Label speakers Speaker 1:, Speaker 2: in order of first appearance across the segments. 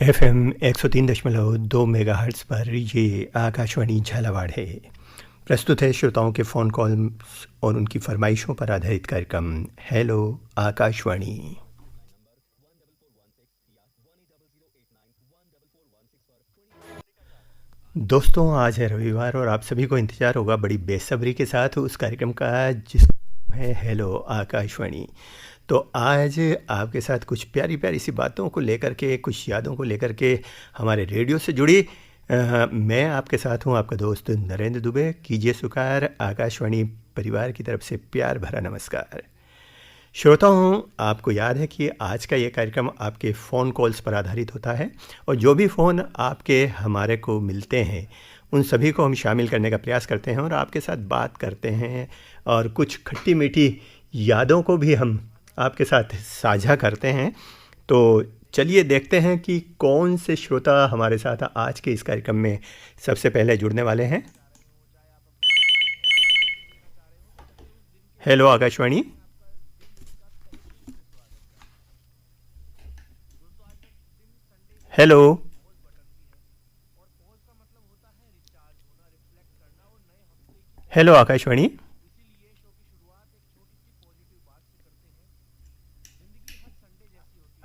Speaker 1: FM 103.2 megahertz पर ये आकाशवाणी झालावाड़ है। प्रस्तुत है श्रोताओं के फ़ोन कॉल्स और उनकी फरमाइशों पर आधारित कार्यक्रम हेलो आकाशवाणी। दोस्तों, आज है रविवार और आप सभी को इंतज़ार होगा बड़ी बेसब्री के साथ उस कार्यक्रम का जिसका नाम है हेलो आकाशवाणी। तो आज आपके साथ कुछ प्यारी प्यारी सी बातों को लेकर के, कुछ यादों को लेकर के हमारे रेडियो से जुड़ी मैं आपके साथ हूं, आपका दोस्त नरेंद्र दुबे। कीजिए स्वीकार आकाशवाणी परिवार की तरफ से प्यार भरा नमस्कार। श्रोताओं, आपको याद है कि आज का ये कार्यक्रम आपके फ़ोन कॉल्स पर आधारित होता है और जो भी फ़ोन आपके हमारे को मिलते हैं उन सभी को हम शामिल करने का प्रयास करते हैं और आपके साथ बात करते हैं और कुछ खट्टी मीठी यादों को भी हम आपके साथ साझा करते हैं। तो चलिए देखते हैं कि कौन से श्रोता हमारे साथ आज के इस कार्यक्रम में सबसे पहले जुड़ने वाले हैं। Hello Akashvani. Hello hello Akashvani.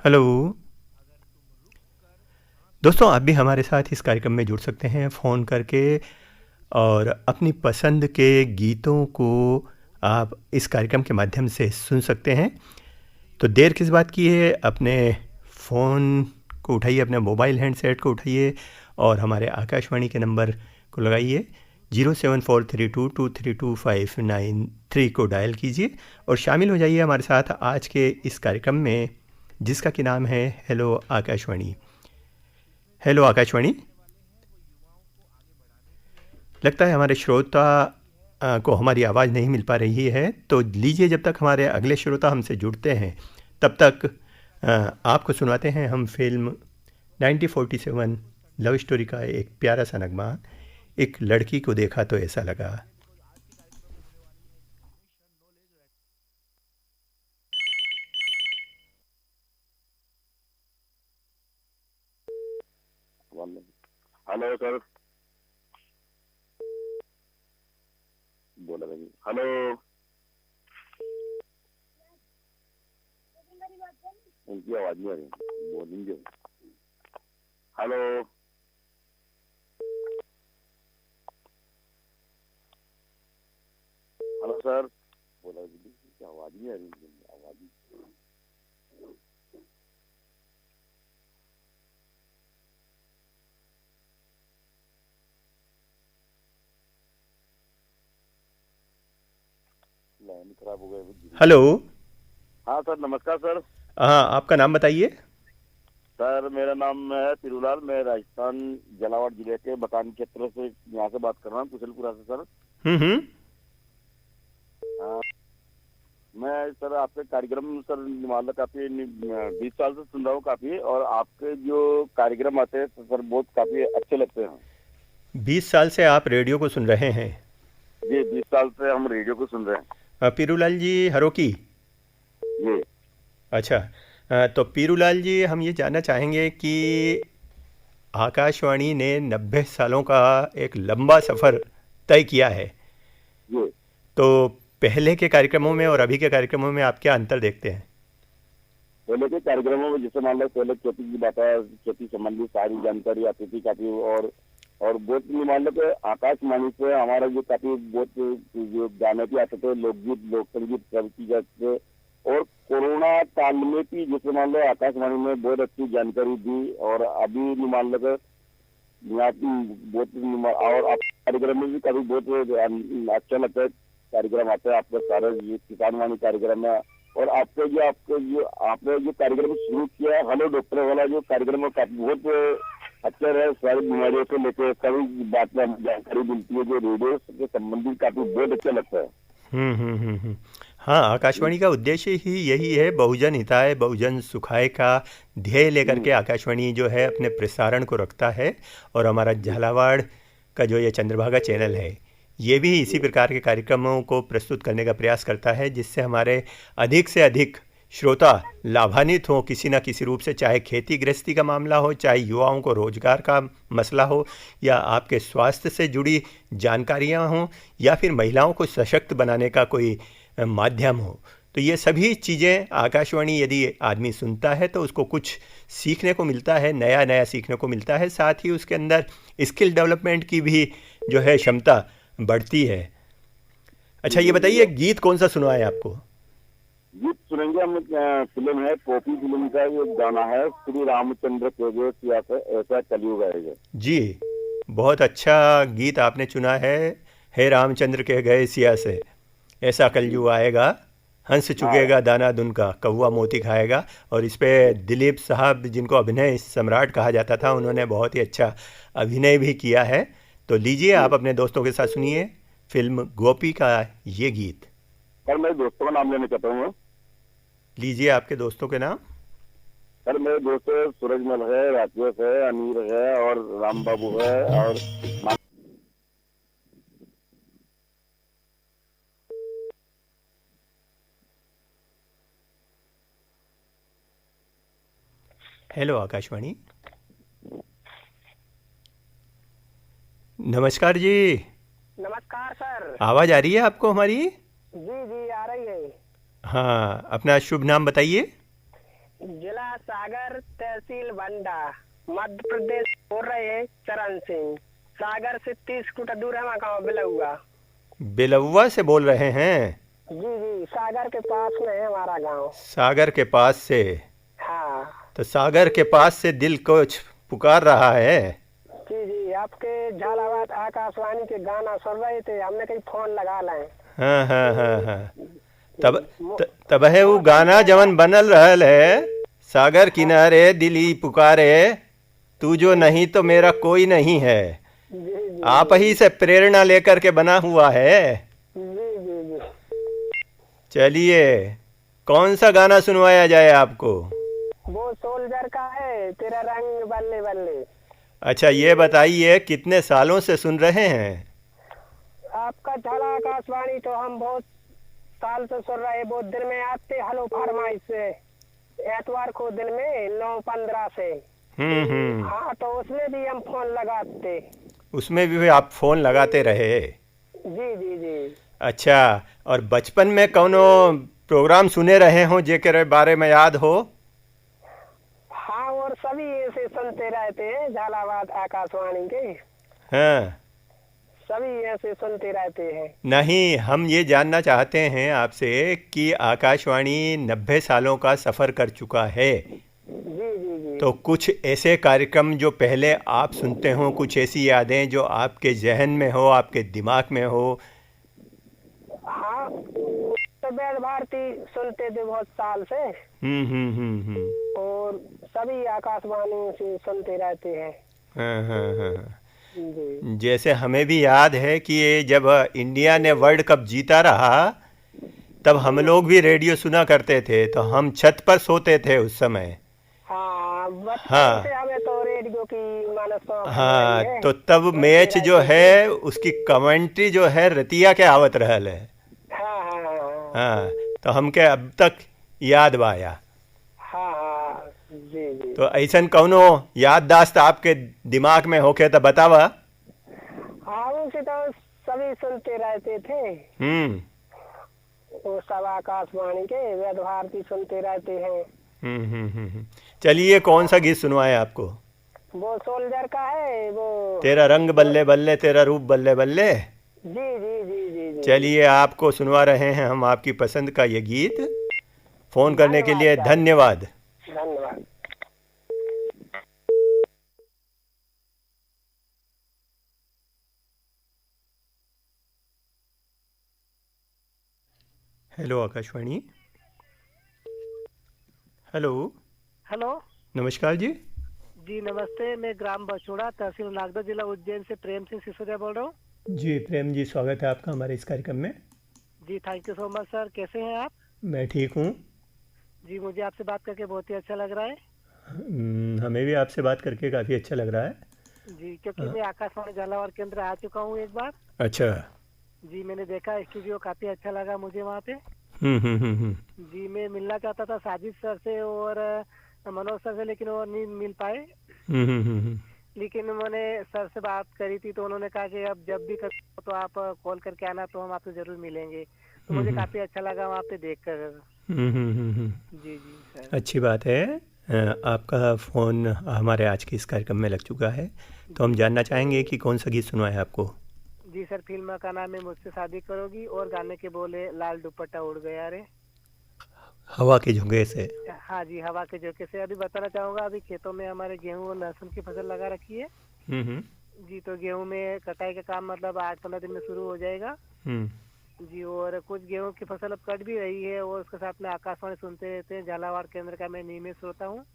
Speaker 1: Hello दोस्तों, आप भी हमारे साथ इस कार्यक्रम में जुड़ सकते हैं फ़ोन करके और अपनी पसंद के गीतों को आप इस कार्यक्रम के माध्यम से सुन सकते हैं। तो देर किस बात की है, अपने फ़ोन को उठाइए, अपने मोबाइल हैंडसेट को उठाइए और हमारे आकाशवाणी के नंबर को लगाइए 07432232593 को डायल कीजिए और शामिल हो जाइए हमारे साथ आज के इस कार्यक्रम में जिसका कि नाम है हेलो आकाशवाणी। हेलो आकाशवाणी। लगता है हमारे श्रोता को हमारी आवाज़ नहीं मिल पा रही है, तो लीजिए जब तक हमारे अगले श्रोता हमसे जुड़ते हैं तब तक आपको सुनाते हैं हम फिल्म 1947 लव स्टोरी का एक प्यारा सा नगमा, एक लड़की को देखा तो ऐसा लगा।
Speaker 2: हेलो सर, बोला भाई। हेलो, उनकी आवाज नहीं आ रही, बोलेंगे। हेलो हेलो सर, बोला आवाज नहीं आ रही, आवाज लाइन खराब हो गई।
Speaker 1: हेलो।
Speaker 2: हाँ सर, नमस्कार सर।
Speaker 1: हाँ, आपका नाम बताइए।
Speaker 2: सर मेरा नाम है तिरुलाल, मैं राजस्थान झालावाड़ जिले के बकान क्षेत्र से यहाँ से बात कर रहा हूँ, कुशलपुरा से सर। हाँ, मैं सर आपके कार्यक्रम सर मान लो काफी 20 साल से सुन रहा हूँ काफी, और आपके जो कार्यक्रम आते हैं सर बहुत काफी अच्छे लगते हैं।
Speaker 1: 20 साल से आप रेडियो को सुन रहे हैं?
Speaker 2: जी, 20 साल से हम रेडियो को सुन रहे हैं।
Speaker 1: पीरूलाल जी हरोकी
Speaker 2: जी।
Speaker 1: अच्छा, तो पीरूलाल जी, हम ये जानना चाहेंगे कि आकाशवाणी ने 90 सालों का एक लंबा सफ़र तय किया है,
Speaker 2: जी।
Speaker 1: तो पहले के कार्यक्रमों में और अभी के कार्यक्रमों में आप क्या अंतर देखते हैं?
Speaker 2: पहले के कार्यक्रमों में जैसे मान लो पहले खेती की बात है, खेती संबंधी सारी जानकारी आती थी काफी, और बहुत मान लो कि आकाशवाणी से हमारा जो काफी बहुत जो गाने भी आते थे, लोकगीत लोक संगीत सब की जाते थे। और कोरोना काल में भी जैसे मान लो आकाशवाणी में बहुत अच्छी जानकारी दी, और अभी मान लो यहाँ बहुत, और आप कार्यक्रम में भी काफी बहुत अच्छा लगता है कार्यक्रम आते हैं आपके सारे किसान वाणी कार्यक्रम है। और आपने जो कार्यक्रम शुरू किया हेलो डॉक्टर वाला जो कार्यक्रम है काफी बहुत अच्छा रहे, सारी बीमारियों से लेकर सभी बात में जानकारी मिलती है जो रेडियो से संबंधित काफी बहुत अच्छा लगता है।
Speaker 1: हाँ, आकाशवाणी का उद्देश्य ही यही है, बहुजन हिताय बहुजन सुखाय का ध्येय लेकर के आकाशवाणी जो है अपने प्रसारण को रखता है। और हमारा झालावाड़ का जो ये चंद्रभागा चैनल है ये भी इसी प्रकार के कार्यक्रमों को प्रस्तुत करने का प्रयास करता है, जिससे हमारे अधिक से अधिक श्रोता लाभान्वित हों किसी न किसी रूप से, चाहे खेती गृहस्थी का मामला हो, चाहे युवाओं को रोजगार का मसला हो, या आपके स्वास्थ्य से जुड़ी जानकारियां हों, या फिर महिलाओं को सशक्त बनाने का कोई माध्यम हो। तो ये सभी चीज़ें आकाशवाणी यदि आदमी सुनता है तो उसको कुछ सीखने को मिलता है, नया नया सीखने को मिलता है, साथ ही उसके अंदर स्किल डेवलपमेंट की भी जो है क्षमता बढ़ती है। अच्छा, ये बताइए गीत कौन सा सुनवाए आपको?
Speaker 2: गीत सुनेंगे हम। फिल्म है पोपी, फिल्म का ये गाना है, श्री रामचंद्र के जो सिया से ऐसा कलयुग आएगा।
Speaker 1: जी, बहुत अच्छा गीत आपने चुना है रामचंद्र के गए सिया से ऐसा कलयुग आएगा, हंस चुगेगा दाना दुन का, कौवा मोती खाएगा। और इस पे दिलीप साहब, जिनको अभिनय सम्राट कहा जाता था, उन्होंने बहुत ही अच्छा अभिनय भी किया है। तो लीजिए, आप अपने दोस्तों के साथ सुनिए फिल्म गोपी का ये गीत।
Speaker 2: सर मेरे दोस्तों का नाम लेना चाहता हूँ।
Speaker 1: लीजिए आपके दोस्तों के नाम।
Speaker 2: सर मेरे दोस्त सूरजमल है, राकेश है, अमीर है और राम बाबू है और
Speaker 1: हेलो आकाशवाणी। नमस्कार जी।
Speaker 3: नमस्कार सर।
Speaker 1: आवाज़ आ रही है आपको हमारी?
Speaker 3: जी जी आ रही है।
Speaker 1: हाँ, अपना शुभ नाम बताइए।
Speaker 3: जिला सागर, तहसील बंडा, मध्य प्रदेश बोल रहे हैं। चरण सिंह। सागर से 30 किलोमीटर दूर है हमारा गाँव बिलौआ।
Speaker 1: बिलौआ से बोल रहे हैं?
Speaker 3: जी जी, सागर के पास में है हमारा गाँव।
Speaker 1: सागर के पास से?
Speaker 3: हाँ।
Speaker 1: तो सागर के पास से दिल कुछ पुकार रहा है।
Speaker 3: जी जी, आपके झालावाड़ आकाशवाणी के गाना सुन रहे थे, हमने कहीं फोन लगा लाए।
Speaker 1: हाँ हाँ हाँ हाँ। तब है वो गाना जवन बनल रहल है, सागर किनारे दिली पुकारे, तू जो नहीं तो मेरा कोई नहीं है।
Speaker 3: जी जी
Speaker 1: आप ही से प्रेरणा लेकर के बना हुआ है।
Speaker 3: जी जी जी।
Speaker 1: चलिए, कौन सा गाना सुनवाया जाए आपको?
Speaker 3: वो सोल्जर का है, तेरा रंग बल्ले बल्ले।
Speaker 1: अच्छा, ये बताइए कितने सालों से सुन रहे हैं?
Speaker 3: आपका झाला आकाशवाणी तो हम बहुत साल से सुन रहे। वो दिन में आते हलो फरमाइश से, एतवार को दिन में 9:15 से। हाँ, तो उसमें भी हम फोन लगाते।
Speaker 1: उसमें भी आप फोन लगाते रहे?
Speaker 3: जी जी जी।
Speaker 1: अच्छा, और बचपन में कौनो प्रोग्राम सुने रहे हो जेकर बारे में याद हो?
Speaker 3: हाँ, और सभी ऐसे सुनते रहते हैं झालावाड़ आकाशवाणी के।
Speaker 1: हाँ,
Speaker 3: सभी ऐसे सुनते रहते हैं।
Speaker 1: नहीं, हम ये जानना चाहते हैं आपसे कि आकाशवाणी 90 सालों का सफ़र कर चुका है।
Speaker 3: जी जी जी।
Speaker 1: तो कुछ ऐसे कार्यक्रम जो पहले आप सुनते हो, कुछ ऐसी यादें जो आपके जहन में हो, आपके दिमाग में हो?
Speaker 3: हाँ, तो वेद भारती सुनते थे बहुत साल से। और सभी आकाशवाणी से सुनते रहते हैं।
Speaker 1: हाँ हाँ हाँ।
Speaker 3: जी
Speaker 1: जैसे हमें भी याद है कि ये जब इंडिया ने वर्ल्ड कप जीता रहा, तब हम लोग भी रेडियो सुना करते थे। तो हम छत पर सोते थे उस समय।
Speaker 3: हाँ, बचपन
Speaker 1: हाँ
Speaker 3: से हमें तो रेडियो की मानस शौक
Speaker 1: हाँ,
Speaker 3: है।
Speaker 1: तो तब मैच जो है उसकी कमेंट्री जो है रतिया के आवत रहल है।
Speaker 3: हाँ हाँ हाँ
Speaker 1: हाँ, तो हमके अब तक याद बाया।
Speaker 3: हाँ हाँ। जी जी।
Speaker 1: तो ऐसन कौनो याददाश्त आपके दिमाग में होके तो बतावा।
Speaker 3: हाँ, उनसे तो सभी सुनते रहते थे।
Speaker 1: हम्म
Speaker 3: वो सब आकाशवाणी के वेद भारती सुनते रहते हैं।
Speaker 1: चलिए, कौन सा गीत सुनवाए आपको?
Speaker 3: वो सोल्जर का है वो।
Speaker 1: तेरा रंग बल्ले बल्ले, तेरा रूप बल्ले बल्ले।
Speaker 3: जी जी जी जी जी।
Speaker 1: चलिए, आपको सुनवा रहे हैं हम आपकी पसंद का ये गीत। फोन करने के लिए
Speaker 3: धन्यवाद
Speaker 1: धन्यवाद।
Speaker 3: धन्यवाद।
Speaker 1: हेलो आकाशवाणी। हेलो।
Speaker 4: हेलो।
Speaker 1: नमस्कार जी।
Speaker 4: जी नमस्ते, मैं ग्राम बछोड़ा, तहसील नागदा, जिला उज्जैन से प्रेम सिंह सिसोदिया बोल रहा हूँ।
Speaker 1: जी प्रेम जी, स्वागत है आपका हमारे इस कार्यक्रम में।
Speaker 4: जी thank you so much sir. कैसे हैं आप?
Speaker 1: मैं ठीक हूँ।
Speaker 4: जी, मुझे आपसे बात करके बहुत ही अच्छा लग रहा है।
Speaker 1: हमें भी आपसे बात करके काफ़ी अच्छा लग रहा है।
Speaker 4: जी, क्योंकि मैं आकाशवाणी झालावाड़ केंद्र आ चुका हूँ एक बार।
Speaker 1: अच्छा।
Speaker 4: जी, मैंने देखा स्टूडियो, काफ़ी अच्छा लगा मुझे वहाँ पे। जी मैं मिलना चाहता था साजिद सर से और मनोज सर से, लेकिन वो नहीं मिल पाए। लेकिन मैंने सर से बात करी थी तो उन्होंने कहा कि अब जब भी कर तो आप कॉल करके आना, तो हम आपसे जरूर मिलेंगे। तो मुझे काफी अच्छा लगा वहाँ पे देख कर। जी जी सर।
Speaker 1: अच्छी बात है। आपका फ़ोन हमारे आज के इस कार्यक्रम में लग चुका है, तो हम जानना चाहेंगे कि कौन सा गीत सुनवाए आपको।
Speaker 4: जी सर, फिल्म का नाम है मुझसे शादी करोगी और गाने के बोले लाल दुपट्टा उड़ गया रे।
Speaker 1: हवा के झोंके से।
Speaker 4: हाँ जी, हवा के झोंके से। अभी बताना चाहूँगा, अभी खेतों में हमारे गेहूँ और लहसुन की फसल लगा रखी है। जी, तो गेहूँ में कटाई का काम मतलब 8-15 दिन में शुरू हो जाएगा। जी, और कुछ गेहूँ की फसल अब कट भी रही है और उसके साथ में आकाशवाणी सुनते रहते हैं। झालावाड़ केंद्र का मैं नियमित श्रोता हूँ।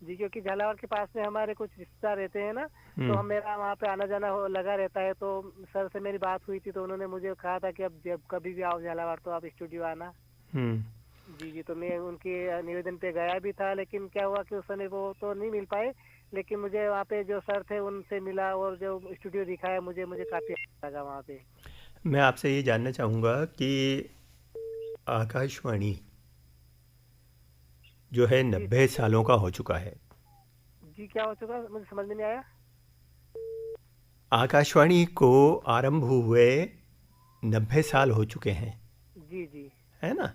Speaker 4: जी, क्योंकि झालावाड़ के पास में हमारे कुछ रिश्तेदार रहते हैं ना, तो मेरा वहाँ पे आना जाना लगा रहता है। तो सर से मेरी बात हुई थी तो उन्होंने मुझे कहा था कि अब जब कभी भी आओ झालावाड़ तो आप स्टूडियो आना। जी जी, तो मैं उनके निवेदन पे गया भी था, लेकिन क्या हुआ कि उस समय वो तो नहीं मिल पाए। लेकिन मुझे वहाँ पे जो सर थे उनसे मिला और जो स्टूडियो दिखाया मुझे काफ़ी अच्छा लगा वहाँ पे।
Speaker 1: मैं आपसे ये जानना चाहूँगा कि आकाशवाणी जो है 90 सालों का हो चुका है।
Speaker 4: जी, क्या हो चुका मुझे समझ में नहीं आया।
Speaker 1: आकाशवाणी को आरंभ हुए 90 साल हो चुके हैं।
Speaker 4: जी जी,
Speaker 1: है ना।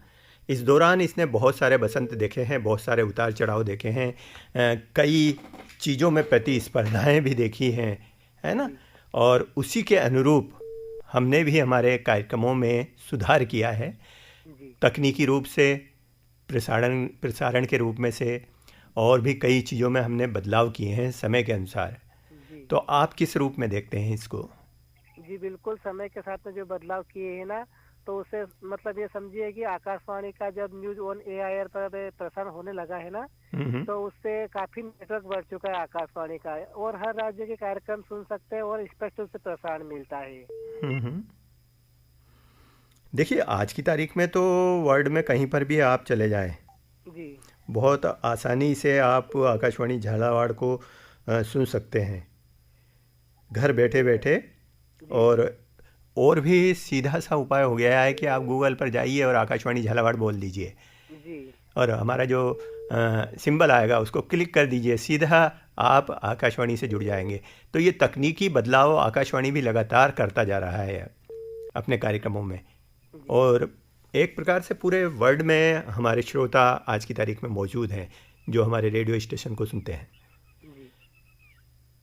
Speaker 1: इस दौरान इसने बहुत सारे बसंत देखे हैं, बहुत सारे उतार चढ़ाव देखे हैं, कई चीज़ों में प्रतिस्पर्धाएं भी देखी हैं, है ना। और उसी के अनुरूप हमने भी हमारे कार्यक्रमों में सुधार किया है, तकनीकी रूप से, प्रसारण के रूप में से, और भी कई चीज़ों में हमने बदलाव किए हैं समय के अनुसार। तो आप किस रूप में देखते हैं इसको?
Speaker 4: जी बिल्कुल, समय के साथ में जो बदलाव किए हैं ना, तो उससे मतलब ये समझिए कि आकाशवाणी का जब न्यूज ऑन एआईआर पर प्रसारण होने लगा है ना, तो उससे काफी नेटवर्क बढ़ चुका है आकाशवाणी का, और हर राज्य के कार्यक्रम सुन सकते हैं और स्पष्ट रूप से प्रसारण मिलता है।
Speaker 1: देखिए, आज की तारीख में तो वर्ल्ड में कहीं पर भी आप चले जाएं,
Speaker 4: जी,
Speaker 1: बहुत आसानी से आप आकाशवाणी झालावाड़ को सुन सकते हैं घर बैठे बैठे। और भी सीधा सा उपाय हो गया है कि आप गूगल पर जाइए और आकाशवाणी झालावाड़ बोल दीजिए, और हमारा जो सिंबल आएगा उसको क्लिक कर दीजिए, सीधा आप आकाशवाणी से जुड़ जाएंगे। तो ये तकनीकी बदलाव आकाशवाणी भी लगातार करता जा रहा है अपने कार्यक्रमों में, और एक प्रकार से पूरे वर्ल्ड में हमारे श्रोता आज की तारीख में मौजूद हैं जो हमारे रेडियो स्टेशन को सुनते हैं।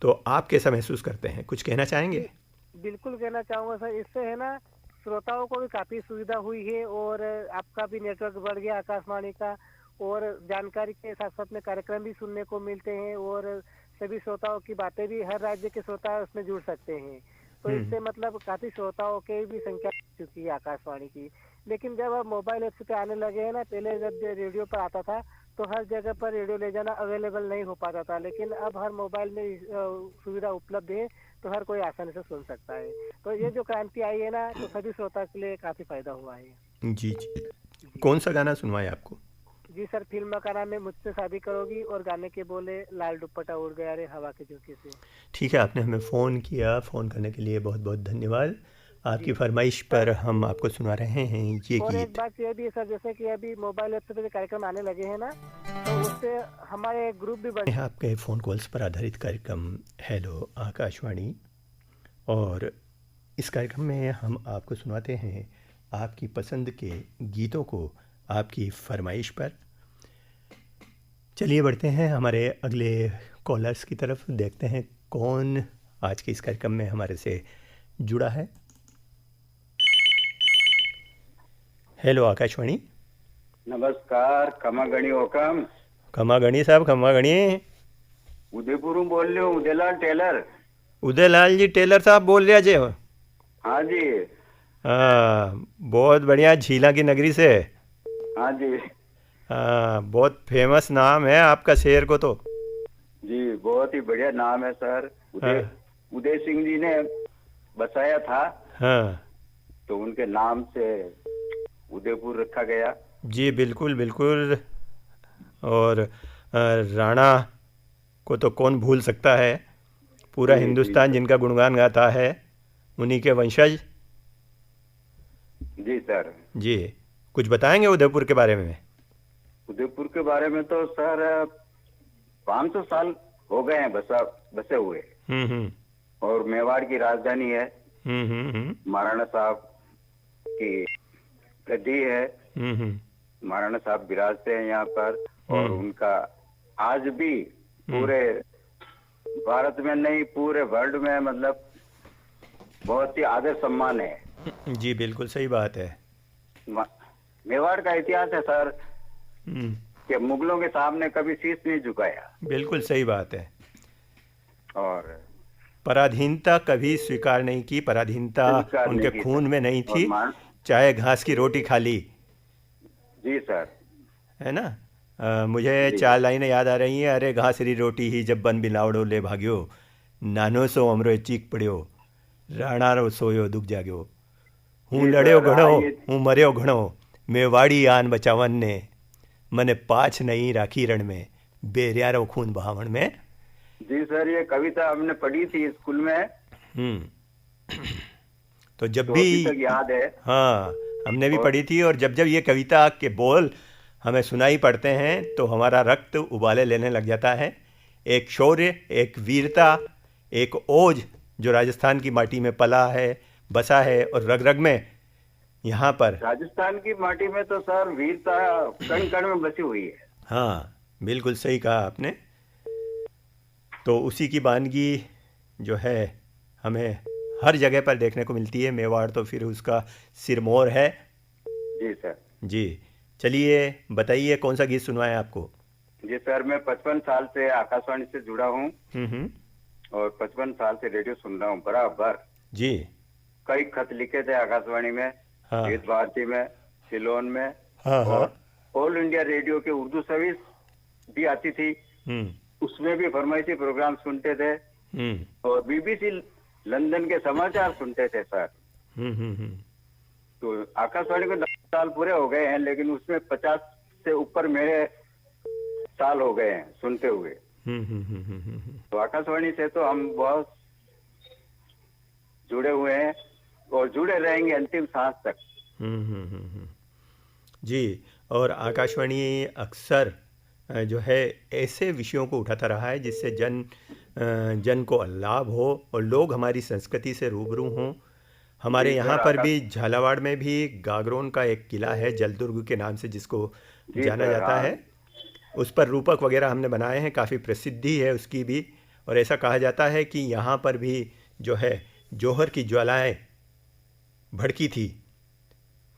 Speaker 1: तो आप कैसा महसूस करते हैं, कुछ कहना चाहेंगे?
Speaker 4: बिल्कुल कहना चाहूँगा सर, इससे है ना श्रोताओं को भी काफ़ी सुविधा हुई है और आपका भी नेटवर्क बढ़ गया आकाशवाणी का, और जानकारी के साथ साथ में कार्यक्रम भी सुनने को मिलते हैं, और सभी श्रोताओं की बातें भी हर राज्य के श्रोता उसमें जुड़ सकते हैं। तो इससे मतलब काफ़ी श्रोताओं की भी संख्या बढ़ चुकी है आकाशवाणी की। लेकिन जब अब मोबाइल ऐप्स पे आने लगे हैं ना, पहले जब रेडियो पर आता था तो हर जगह पर रेडियो ले जाना अवेलेबल नहीं हो पाता था, लेकिन अब हर मोबाइल में सुविधा उपलब्ध है, तो हर कोई आसानी से सुन सकता है। तो ये जो क्रांति आई है ना, तो सभी श्रोता के लिए काफ़ी फायदा हुआ है।
Speaker 1: जी जी, कौन सा गाना सुनवाए आपको?
Speaker 4: जी सर, फिल्म का नाम है मुझसे शादी करोगी और गाने के बोले लाल दुपट्टा उड़ गया रे हवा के झोंके से।
Speaker 1: ठीक है, आपने हमें फ़ोन किया, फ़ोन करने के लिए बहुत बहुत धन्यवाद। आपकी फरमाइश पर हम आपको सुना रहे हैं ये
Speaker 4: और
Speaker 1: गीत।
Speaker 4: एक बात ये भी है सर, जैसे कि अभी मोबाइल ऐप पे कार्यक्रम आने लगे हैं ना, तो उससे हमारे ग्रुप भी बढ़े।
Speaker 1: आपके फ़ोन कॉल्स पर आधारित कार्यक्रम हेलो आकाशवाणी, और इस कार्यक्रम में हम आपको सुनाते हैं आपकी पसंद के गीतों को आपकी फरमाइश पर। चलिए बढ़ते हैं हमारे अगले कॉलर्स की तरफ, देखते हैं कौन आज के इस कार्यक्रम में हमारे से जुड़ा है। हेलो आकाशवाणी।
Speaker 2: नमस्कार, खमागणी हुकम।
Speaker 1: खमागणी साहब, खमागणी।
Speaker 2: उदयपुर बोल रहे हो, उदयलाल टेलर।
Speaker 1: उदयलाल जी टेलर साहब बोल रहे जे?
Speaker 2: हाँ जी।
Speaker 1: हाँ, बहुत बढ़िया, झीला की नगरी से।
Speaker 2: हाँ जी।
Speaker 1: हाँ, बहुत फेमस नाम है आपका शेर को तो।
Speaker 2: जी, बहुत ही बढ़िया नाम है सर। उदय सिंह जी ने बसाया था।
Speaker 1: हाँ,
Speaker 2: तो उनके नाम से उदयपुर रखा गया। जी
Speaker 1: बिल्कुल बिल्कुल। और राणा को तो कौन भूल सकता है, पूरा हिंदुस्तान जिनका गुणगान गाता है, उन्हीं के वंशज।
Speaker 2: जी सर।
Speaker 1: जी, कुछ बताएंगे उदयपुर के बारे में?
Speaker 5: उदयपुर के बारे में तो सर 500 साल हो गए हैं बसे हुए। और मेवाड़ की राजधानी है। महाराणा साहब की गद्दी है। महाराणा साहब विराजते हैं यहाँ पर, और उनका आज भी पूरे भारत में नहीं, पूरे वर्ल्ड में मतलब बहुत ही आदर सम्मान है।
Speaker 1: जी बिल्कुल सही बात है।
Speaker 5: मेवाड़ का इतिहास है सर कि मुगलों के सामने कभी शीश नहीं झुकाया।
Speaker 1: बिल्कुल सही बात है।
Speaker 5: और
Speaker 1: पराधीनता कभी स्वीकार नहीं की, पराधीनता उनके खून में नहीं थी, चाहे घास की रोटी खा ली।
Speaker 5: जी सर,
Speaker 1: है ना। मुझे 4 लाइनें याद आ रही हैं। अरे घासरी रोटी ही जब बन बिलावड़ो ले भाग्यो, नानो सो अमरो चीक पड़ियो, राणा रो सोयो दुख जाग्यो, हूँ लड़्यो घणो हूँ मर्यो घणो, मेवाड़ी आन बचावन ने, मने पाछ नहीं राखी रण में, बेरियारो खून बहावन में।
Speaker 5: जी सर, ये कविता हमने पढ़ी थी स्कूल में।
Speaker 1: तो जब भी
Speaker 5: तक याद है।
Speaker 1: हाँ, हमने भी पढ़ी थी। और जब जब ये कविता के बोल हमें सुनाई पड़ते हैं तो हमारा रक्त उबाले लेने लग जाता है। एक शौर्य, एक वीरता, एक ओज जो राजस्थान की माटी में पला है, बसा है, और रग रग में यहाँ पर
Speaker 5: राजस्थान की माटी में तो सर वीरता कण कण में बसी हुई है।
Speaker 1: हाँ बिल्कुल सही कहा आपने। तो उसी की वानगी जो है हमें हर जगह पर देखने को मिलती है। मेवाड़ तो फिर उसका सिरमौर है।
Speaker 5: जी सर।
Speaker 1: जी चलिए बताइए कौन सा गीत सुनवाएं आपको?
Speaker 5: जी सर, मैं 55 साल से आकाशवाणी से जुड़ा हूँ और 55 साल से रेडियो सुन रहा हूँ बराबर।
Speaker 1: जी
Speaker 5: कई खत लिखे थे आकाशवाणी में, गीत भारती में, सिलोन में। और ऑल इंडिया रेडियो के उर्दू सर्विस भी आती थी, उसमें भी फरमाइशी प्रोग्राम सुनते थे। और बीबीसी लंदन के समाचार सुनते थे सर। तो आकाशवाणी को 10 साल पूरे हो गए हैं, लेकिन उसमें 50 से ऊपर मेरे साल हो गए हैं सुनते हुए। तो आकाशवाणी से तो हम बहुत जुड़े हुए हैं और जुड़े रहेंगे अंतिम सांस तक।
Speaker 1: जी, और आकाशवाणी अक्सर जो है ऐसे विषयों को उठाता रहा है जिससे जन को लाभ हो और लोग हमारी संस्कृति से रूबरू हों। हमारे यहाँ पर भी झालावाड़ में भी गागरोन का एक किला है जलदुर्ग के नाम से जिसको जाना जाता है। उस पर रूपक वगैरह हमने बनाए हैं, काफ़ी प्रसिद्धि है उसकी भी। और ऐसा कहा जाता है कि यहाँ पर भी जो है जौहर की ज्वालाएं भड़की थी।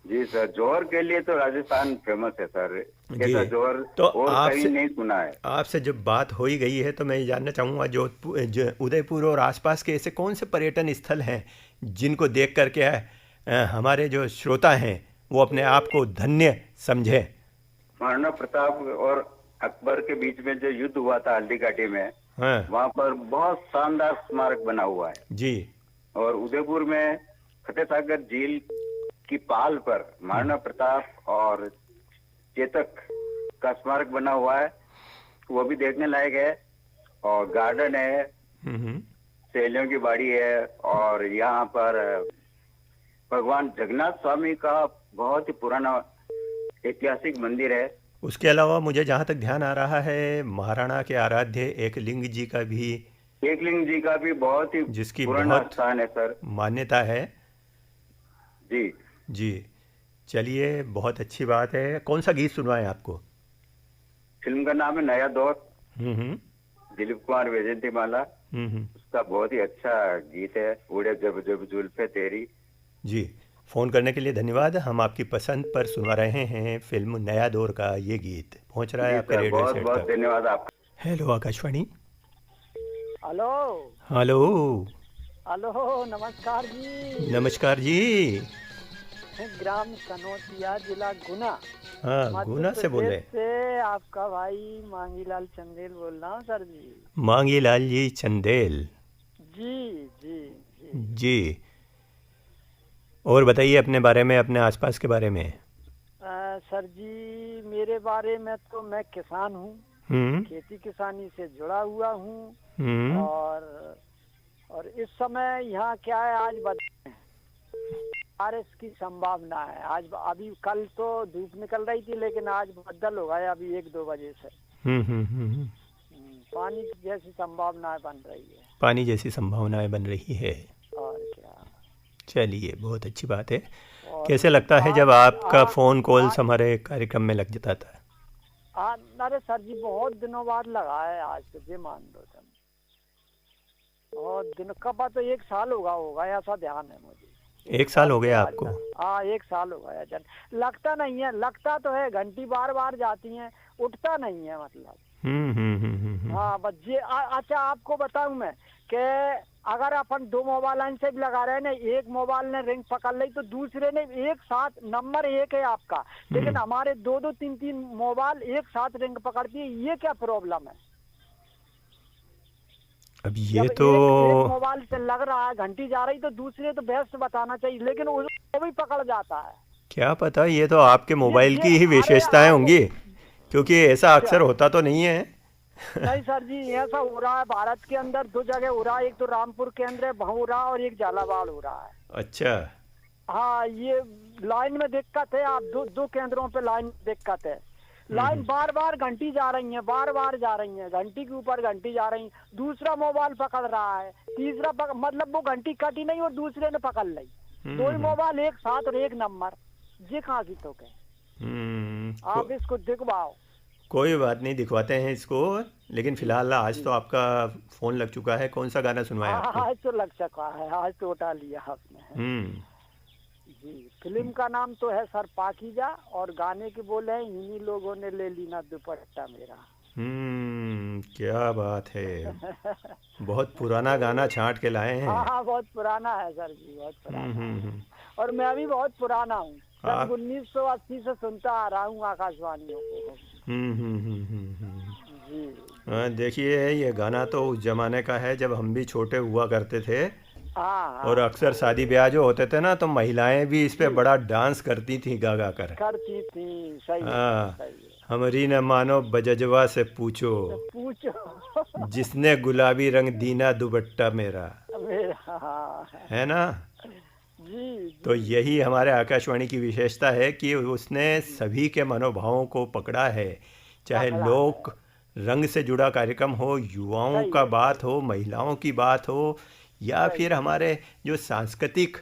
Speaker 5: जी सर, जौहर के लिए तो राजस्थान फेमस है सर।
Speaker 1: जी,
Speaker 5: जौहर
Speaker 1: तो
Speaker 5: और कहीं नहीं सुना है।
Speaker 1: आपसे जब बात हो ही गई है तो मैं ये जानना चाहूँगा जो उदयपुर और आसपास के ऐसे कौन से पर्यटन स्थल हैं जिनको देख करके हमारे जो श्रोता हैं वो अपने आप को धन्य समझें?
Speaker 5: महाराणा प्रताप और अकबर के बीच में जो युद्ध हुआ था हल्दी घाटी में, वहाँ पर बहुत शानदार स्मारक बना हुआ है।
Speaker 1: जी,
Speaker 5: और उदयपुर में फतेह सागर झील की पाल पर महाराणा प्रताप और चेतक का स्मारक बना हुआ है, वो भी देखने लायक है। और गार्डन है, सहेलियों की बाड़ी है, और यहाँ पर भगवान जगन्नाथ स्वामी का बहुत ही पुराना ऐतिहासिक मंदिर है।
Speaker 1: उसके अलावा मुझे जहाँ तक ध्यान आ रहा है महाराणा के आराध्य एकलिंग जी का भी बहुत ही
Speaker 5: जिसकी पुराना स्थान है सर,
Speaker 1: मान्यता है।
Speaker 5: जी
Speaker 1: जी, चलिए बहुत अच्छी बात है। कौन सा गीत सुनवाएं आपको?
Speaker 5: फिल्म का नाम है नया दौर, दिलीप कुमार वैजयंती माला। उसका बहुत ही अच्छा गीत है, उड़े जब जब जुल्फे तेरी।
Speaker 1: जी, फ़ोन करने के लिए धन्यवाद। हम आपकी पसंद पर सुनवा रहे हैं फिल्म नया दौर का ये गीत। पहुंच रहा है आपके रेडियो सेट तक।
Speaker 5: बहुत धन्यवाद आपका।
Speaker 1: Hello Akashvani.
Speaker 3: Hello
Speaker 1: hello
Speaker 3: hello, नमस्कार जी।
Speaker 1: नमस्कार जी।
Speaker 3: ग्राम कनौतिया, जिला गुना।
Speaker 1: हाँ, गुना से बोल रहे
Speaker 3: से आपका भाई मांगीलाल चंदेल बोल रहा हूँ सर जी।
Speaker 1: मांगीलाल जी चंदेल
Speaker 3: जी जी जी
Speaker 1: जी। और बताइए अपने बारे में, अपने आसपास के बारे में।
Speaker 3: सर जी, मेरे बारे में तो मैं किसान हूँ, खेती किसानी से जुड़ा हुआ हूँ। और इस समय यहाँ क्या है, आज
Speaker 6: बारिश की संभावना है। आज अभी कल तो धूप निकल रही थी, लेकिन आज बदल हो गया अभी 1-2 बजे से। पानी जैसी संभावनाएं बन रही है।
Speaker 1: पानी जैसी संभावनाएं बन रही है।
Speaker 6: और क्या।
Speaker 1: चलिए, बहुत अच्छी बात है। कैसे लगता है जब आपका फ़ोन कॉल्स हमारे कार्यक्रम में लग जाता था?
Speaker 6: अरे सर जी, बहुत दिनों बाद लगा है आज तो, जी मान लो तुम। बहुत दिन कब तो 1 साल होगा ऐसा ध्यान है मुझे।
Speaker 1: 1 साल हो गया आपको?
Speaker 6: हाँ, 1 साल हो गया। जन लगता नहीं है, लगता तो है, घंटी बार बार जाती है, उठता नहीं है मतलब। हाँ बस ये अच्छा आपको बताऊं मैं कि अगर अपन 2 मोबाइल से भी लगा रहे हैं ना, एक मोबाइल ने रिंग पकड़ ली तो दूसरे ने एक साथ, नंबर एक है आपका, लेकिन हमारे 2-2, 3-3 मोबाइल एक साथ रिंग पकड़ती है। ये क्या प्रॉब्लम है?
Speaker 1: अब ये तो
Speaker 6: एक मोबाइल से लग रहा है, घंटी जा रही तो दूसरे तो बेस्ट बताना चाहिए, लेकिन वो भी पकड़ जाता है।
Speaker 1: क्या पता, ये तो आपके मोबाइल की ही विशेषताएं होंगी, क्योंकि ऐसा अक्सर होता तो नहीं है।
Speaker 6: नहीं सर जी, ऐसा हो रहा है भारत के अंदर 2 जगह हो रहा है। एक तो रामपुर केंद्र है बहुरा और एक झालावाड़ हो रहा है।
Speaker 1: अच्छा।
Speaker 6: हाँ, ये लाइन में दिक्कत है। आप दो केंद्रों पे लाइन में दिक्कत है। लाइन बार बार घंटी जा रही है, बार बार जा रही है, घंटी के ऊपर घंटी जा रही है। दूसरा मोबाइल पकड़ रहा है, तीसरा मतलब वो घंटी कटी नहीं और दूसरे ने पकड़ ली। 2 मोबाइल एक साथ और एक नंबर, ये कहाँ से तो कहे। आप इसको दिखवाओ।
Speaker 1: कोई बात नहीं, दिखवाते हैं इसको। लेकिन फिलहाल आज तो आपका फोन लग चुका है, कौन सा गाना सुनवाया आपको?
Speaker 6: आज तो लग चुका है, आज तो उठा लिया आपने। जी, फिल्म का नाम तो है सर पाकीजा और गाने के बोले हैं, इन्हीं लोगों ने ले ली ना दुपट्टा मेरा।
Speaker 1: क्या बात है। बहुत पुराना गाना छांट के लाए हैं।
Speaker 6: हाँ, बहुत पुराना है सर जी, बहुत पुराना। और मैं भी बहुत पुराना हूँ, 1980 से सुनता आ रहा हूँ आकाशवाणियों को।
Speaker 1: जी। देखिए, ये गाना तो उस जमाने का है जब हम भी छोटे हुआ करते थे। और अक्सर शादी ब्याह जो होते थे ना, तो महिलाएं भी इस पे बड़ा डांस करती थी, गा गा कर
Speaker 6: करती थी। सही है।
Speaker 1: हमारी न मानो बजजवा से पूछो जिसने गुलाबी रंग दीना दुपट्टा मेरा, है ना?
Speaker 6: जी।
Speaker 1: तो यही हमारे आकाशवाणी की विशेषता है कि उसने सभी के मनोभावों को पकड़ा है, चाहे लोक रंग से जुड़ा कार्यक्रम हो, युवाओं का बात हो, महिलाओं की बात हो, या फिर हमारे जो सांस्कृतिक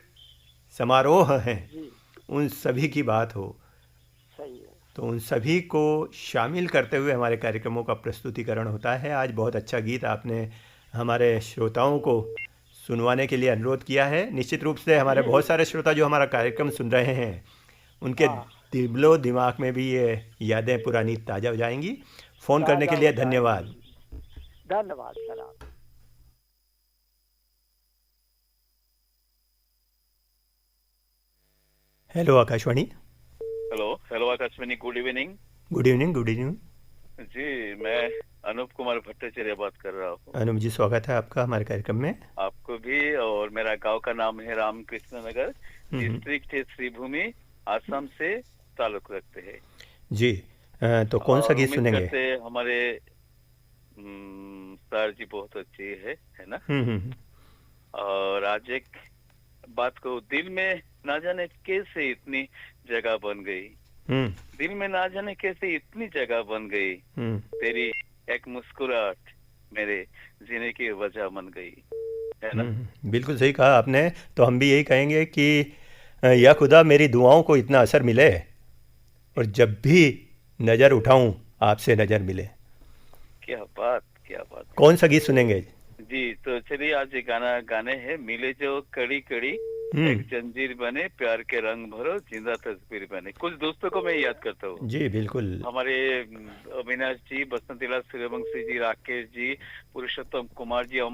Speaker 1: समारोह हैं उन सभी की बात हो। तो उन सभी को शामिल करते हुए हमारे कार्यक्रमों का प्रस्तुतिकरण होता है। आज बहुत अच्छा गीत आपने हमारे श्रोताओं को सुनवाने के लिए अनुरोध किया है। निश्चित रूप से हमारे बहुत सारे श्रोता जो हमारा कार्यक्रम सुन रहे हैं उनके दिलो दिमाग में भी ये यादें पुरानी ताज़ा हो जाएंगी। फ़ोन करने के लिए धन्यवाद।
Speaker 6: धन्यवाद सर। आप
Speaker 1: hello Akashvani.
Speaker 7: Hello Akashvani. Good evening.
Speaker 1: Good evening. Good evening
Speaker 7: जी, मैं अनूप कुमार भट्टाचार्य बात कर रहा हूँ।
Speaker 1: अनूप जी, स्वागत है आपका हमारे कार्यक्रम में।
Speaker 7: आपको भी। और मेरा गांव का नाम है रामकृष्ण नगर, डिस्ट्रिक्ट है श्रीभूमि, आसाम से ताल्लुक रखते हैं जी।
Speaker 1: तो कौन सा गीत सुनेंगे?
Speaker 7: हमारे सर जी बहुत अच्छी है ना। और आज एक बात को, दिल में ना जाने कैसे इतनी जगह बन गई, दिल में ना जाने कैसे इतनी जगह बन गई, तेरी एक मुस्कुराहट मेरे जीने की वजह बन गई, है ना।
Speaker 1: बिल्कुल सही कहा आपने। तो हम भी यही कहेंगे कि या खुदा मेरी दुआओं को इतना असर मिले और जब भी नज़र उठाऊं आपसे नज़र मिले।
Speaker 7: क्या बात, क्या बात।
Speaker 1: कौन सा गीत सुनेंगे
Speaker 7: जी? तो चलिए आज ये गाने हैं, मिले जो कड़ी कड़ी एक जंजीर बने, प्यार के रंग भरो, जिंदा तस्वीर बने। कुछ दोस्तों को मैं याद करता हूँ
Speaker 1: जी। बिल्कुल।
Speaker 7: हमारे अविनाश जी, बसंतीलाल सूर्यवंशी जी, राकेश जी, पुरुषोत्तम कुमार जी,